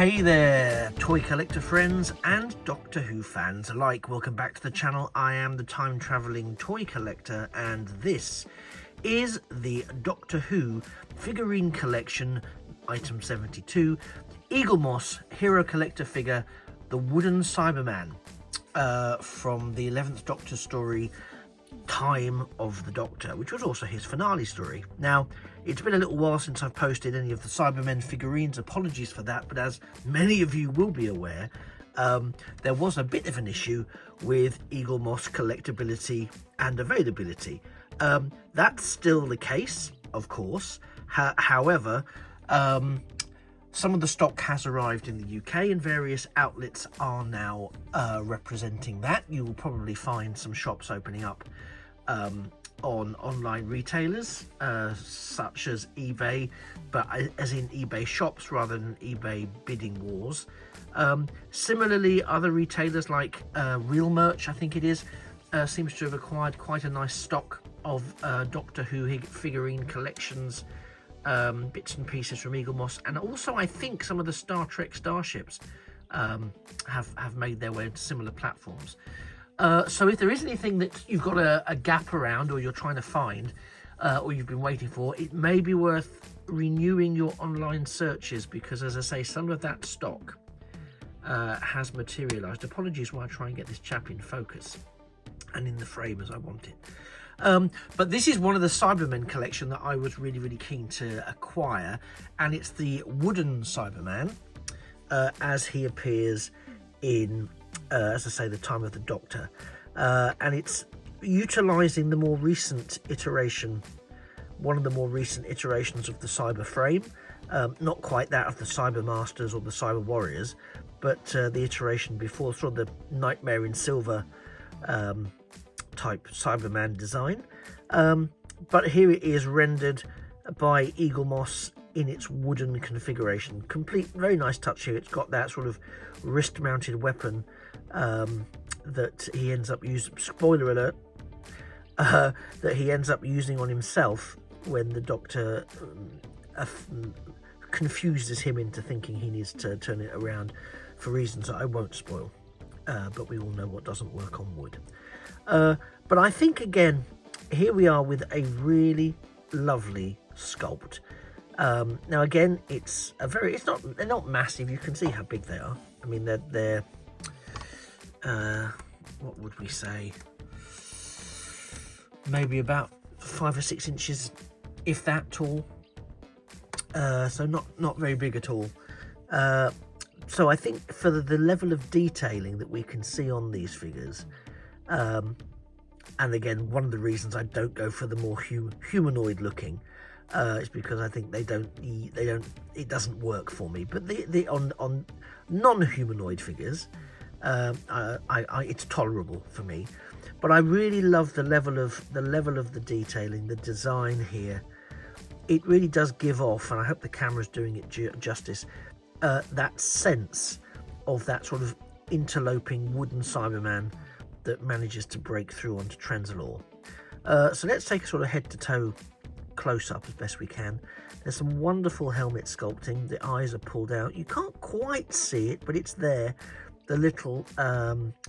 Hey there, toy collector friends and Doctor Who fans alike. Welcome back to the channel. I am the time-travelling toy collector, and this is the Doctor Who figurine collection, item 72, Eaglemoss hero collector figure, the Wooden Cyberman, from the 11th Doctor story, Time of the Doctor, which was also his finale story. Now, it's been a little while since I've posted any of the Cybermen figurines, apologies for that, but as many of you will be aware, there was a bit of an issue with Eaglemoss collectability and availability. That's still the case, of course. However, some of the stock has arrived in the UK and various outlets are now representing that. You will probably find some shops opening up on online retailers such as eBay, but as in eBay shops rather than eBay bidding wars. Similarly, other retailers like Real Merch, I think it is, seems to have acquired quite a nice stock of Doctor Who figurine collections, bits and pieces from Eaglemoss, and also I think some of the Star Trek starships have made their way into similar platforms. So if there is anything that you've got a gap around, or you're trying to find, or you've been waiting for, it may be worth renewing your online searches, because as I say, some of that stock has materialized. Apologies while I try and get this chap in focus and in the frame as I want it. But this is one of the Cybermen collection that I was really keen to acquire, and it's the Wooden Cyberman as he appears in as I say, the Time of the Doctor, and it's utilizing the more recent iteration, one of the more recent iterations of the Cyber frame, not quite that of the Cyber Masters or the Cyber Warriors, but the iteration before, sort of the Nightmare in Silver type Cyberman design. But here it is rendered by Eaglemoss in its wooden configuration. Complete, very nice touch here. It's got that sort of wrist-mounted weapon that he ends up using, spoiler alert, that he ends up using on himself when the Doctor confuses him into thinking he needs to turn it around for reasons that I won't spoil, but we all know what doesn't work on wood. But I think, again, here we are with a really lovely sculpt. Now again, they're not massive. You can see how big they are. I mean, they're what would we say, maybe about 5 or 6 inches, if that, tall. So not very big at all. So I think for the level of detailing that we can see on these figures, and again, one of the reasons I don't go for the more humanoid looking is because I think it doesn't work for me. But on non-humanoid figures, it's tolerable for me. But I really love the level of the detailing, the design here. It really does give off, and I hope the camera's doing it justice, that sense of that sort of interloping wooden Cyberman that manages to break through onto Trenzalore. So let's take a sort of head-to-toe close-up as best we can. There's some wonderful helmet sculpting. The eyes are pulled out. You can't quite see it, but it's there. The little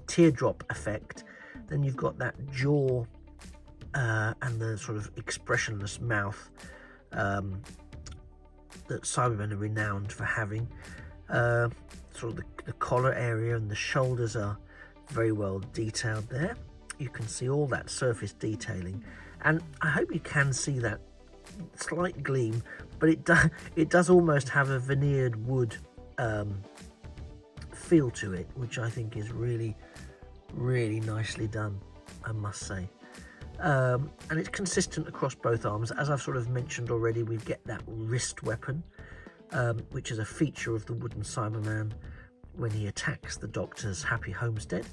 teardrop effect. Then you've got that jaw and the sort of expressionless mouth that Cybermen are renowned for having. Sort of the collar area and the shoulders are very well detailed there. You can see all that surface detailing, and I hope you can see that slight gleam, but it does almost have a veneered wood feel to it, which I think is really nicely done, I must say. And it's consistent across both arms. As I've sort of mentioned already, we get that wrist weapon, which is a feature of the Wooden Cyberman when he attacks the Doctor's Happy Homestead.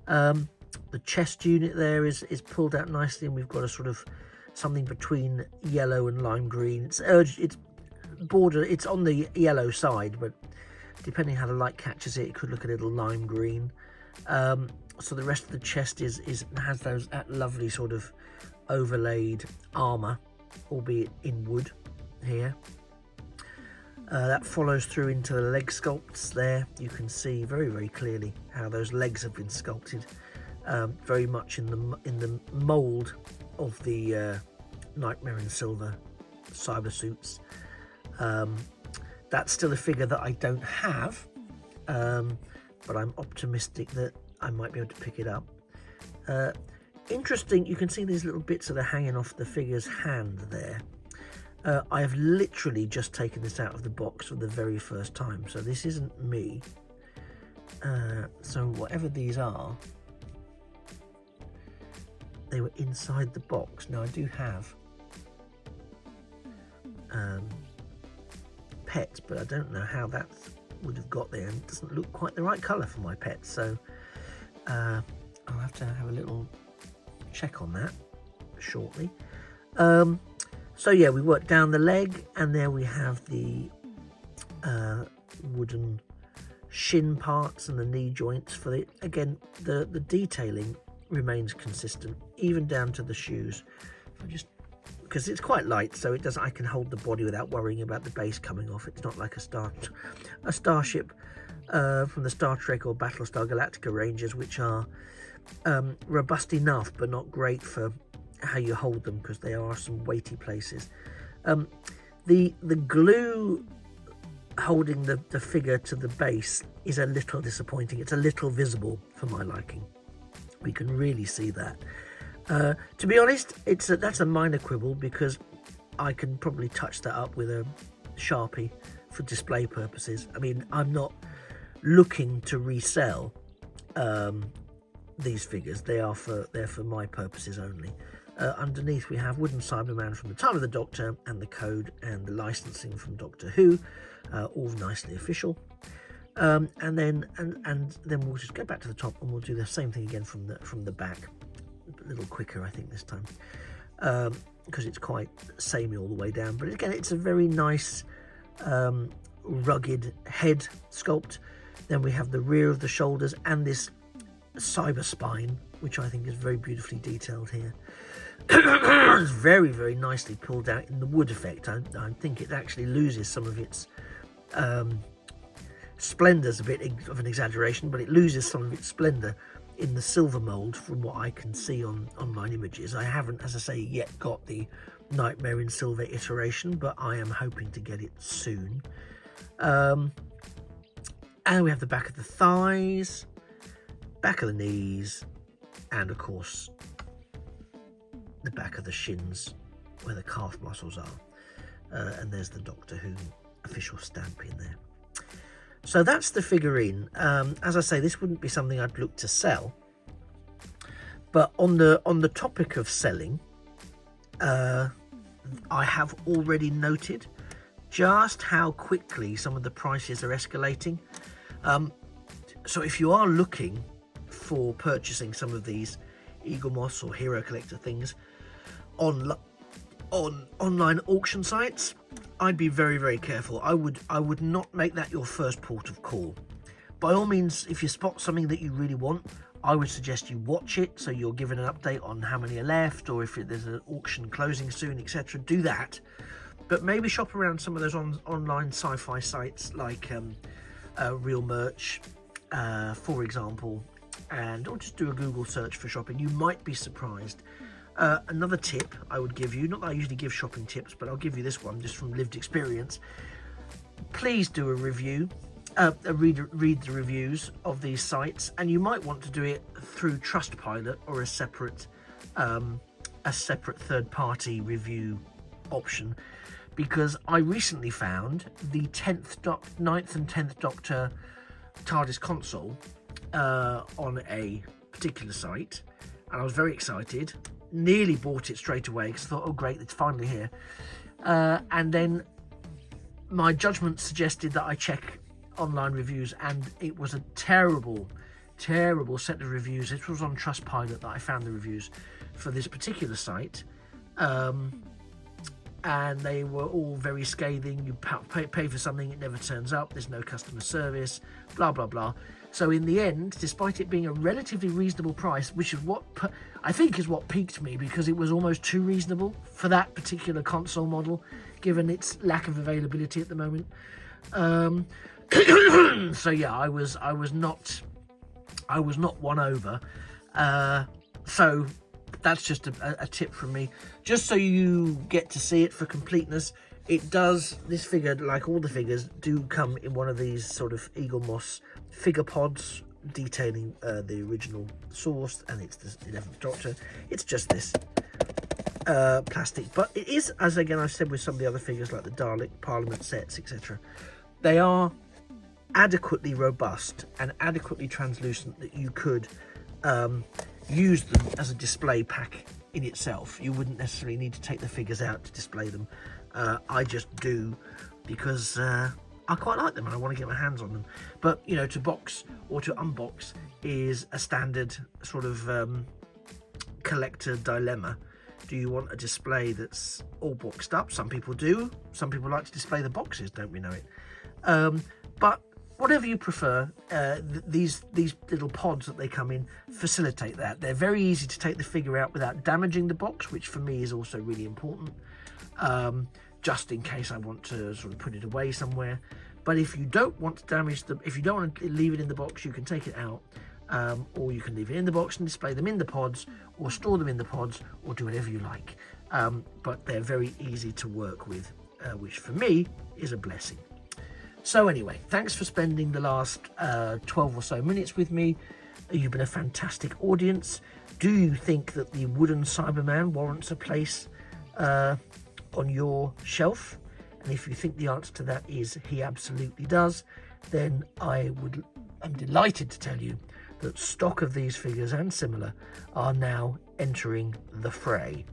The chest unit there is pulled out nicely, and we've got a sort of something between yellow and lime green. It's on the yellow side, but depending how the light catches it, it could look a little lime green. So the rest of the chest has that lovely sort of overlaid armour, albeit in wood here. That follows through into the leg sculpts there. You can see very, very clearly how those legs have been sculpted, very much in the mould of the Nightmare in Silver cyber suits. That's still a figure that I don't have, but I'm optimistic that I might be able to pick it up. Interesting, you can see these little bits that are hanging off the figure's hand there. I have literally just taken this out of the box for the very first time, so this isn't me. So whatever these are, they were inside the box. Now I do have pets, but I don't know how that would have got there, and it doesn't look quite the right colour for my pets, so I'll have to have a little check on that shortly. So yeah, we worked down the leg, and there we have the wooden shin parts and the knee joints for it. Again, the detailing remains consistent, even down to the shoes. Because it's quite light, so it doesn't. I can hold the body without worrying about the base coming off. It's not like a starship from the Star Trek or Battlestar Galactica ranges, which are robust enough but not great for how you hold them, because there are some weighty places. The glue holding the figure to the base is a little disappointing. It's a little visible for my liking. We can really see that. To be honest, that's a minor quibble, because I can probably touch that up with a Sharpie for display purposes. I mean, I'm not looking to resell these figures. They're for my purposes only. Underneath we have Wooden Cyberman from the time of the Doctor, and the code and the licensing from Doctor Who, all nicely official. And then we'll just go back to the top, and we'll do the same thing again from the back. A little quicker, I think, this time, because it's quite samey all the way down. But again, it's a very nice rugged head sculpt. Then we have the rear of the shoulders and this cyber spine, which I think is very beautifully detailed here. It's very, very nicely pulled out in the wood effect. I think it actually loses some of its splendour's a bit of an exaggeration, but it loses some of its splendour in the silver mould from what I can see on online images. I haven't, as I say, yet got the Nightmare in Silver iteration, but I am hoping to get it soon. And we have the back of the thighs, back of the knees, and of course the back of the shins where the calf muscles are. And there's the Doctor Who official stamp in there. So that's the figurine. As I say, this wouldn't be something I'd look to sell. But on the topic of selling, I have already noted just how quickly some of the prices are escalating. So if you are looking for purchasing some of these Eaglemoss or Hero Collector things on online auction sites, I'd be very, very careful. I would not make that your first port of call. By all means, if you spot something that you really want, I would suggest you watch it, so you're given an update on how many are left, or if there's an auction closing soon, etc. Do that, but maybe shop around some of those online sci-fi sites like Real Merch, for example, or just do a Google search for shopping. You might be surprised. Another tip I would give you, not that I usually give shopping tips, but I'll give you this one just from lived experience. Please do a review, read the reviews of these sites, and you might want to do it through Trustpilot or a separate third-party review option, because I recently found the 9th and 10th Doctor TARDIS console on a particular site, and I was very excited. Nearly bought it straight away because I thought, oh great, it's finally here. And then my judgment suggested that I check online reviews, and it was a terrible set of reviews. It was on Trustpilot that I found the reviews for this particular site, and they were all very scathing. You pay for something, it never turns up, there's no customer service, blah blah blah. So in the end, despite it being a relatively reasonable price, which is what I think is what piqued me, because it was almost too reasonable for that particular console model, given its lack of availability at the moment. So yeah, I was not won over. So that's just a tip from me, just so you get to see it for completeness. It does, this figure, like all the figures, do come in one of these sort of Eaglemoss figure pods detailing the original source, and it's the 11th Doctor. It's just this plastic, but it is, as again I've said with some of the other figures like the Dalek Parliament sets, etc., they are adequately robust and adequately translucent that you could use them as a display pack in itself. You wouldn't necessarily need to take the figures out to display them. I just do because I quite like them and I want to get my hands on them. But, you know, to box or to unbox is a standard sort of collector dilemma. Do you want a display that's all boxed up? Some people do. Some people like to display the boxes, don't we know it? But whatever you prefer, these little pods that they come in facilitate that. They're very easy to take the figure out without damaging the box, which for me is also really important. Just in case I want to sort of put it away somewhere. But if you don't want to damage them, if you don't want to leave it in the box, you can take it out, or you can leave it in the box and display them in the pods, or store them in the pods, or do whatever you like. But they're very easy to work with, which for me is a blessing. So anyway, thanks for spending the last 12 or so minutes with me. You've been a fantastic audience. Do you think that the Wooden Cyberman warrants a place on your shelf? And if you think the answer to that is he absolutely does, then I'm delighted to tell you that stock of these figures and similar are now entering the fray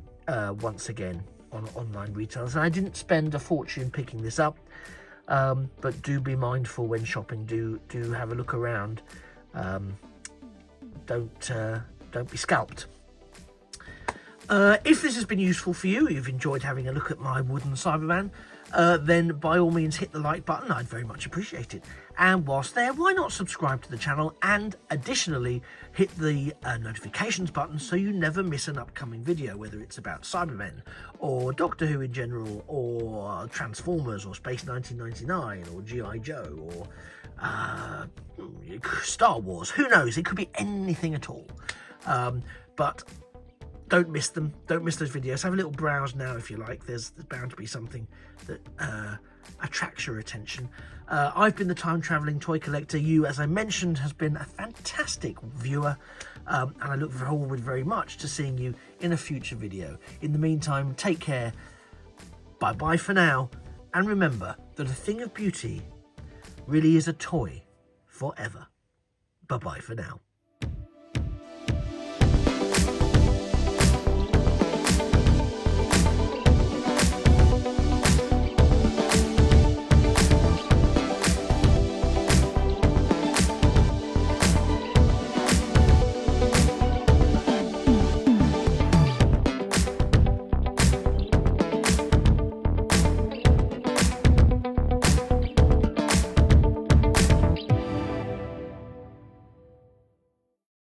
once again on online retailers. And I didn't spend a fortune picking this up, but do be mindful when shopping. Do have a look around. Don't be scalped. If this has been useful for you, you've enjoyed having a look at my Wooden Cyberman, then by all means hit the like button. I'd very much appreciate it. And whilst there, why not subscribe to the channel and additionally hit the notifications button so you never miss an upcoming video, whether it's about Cybermen or Doctor Who in general, or Transformers, or Space 1999, or G.I. Joe, or Star Wars. Who knows? It could be anything at all. But don't miss them. Don't miss those videos. Have a little browse now if you like. There's bound to be something that attracts your attention. I've been the time traveling toy collector. You, as I mentioned, has been a fantastic viewer, and I look forward very much to seeing you in a future video. In the meantime, take care. Bye bye for now, and remember that a thing of beauty really is a toy forever. Bye bye for now.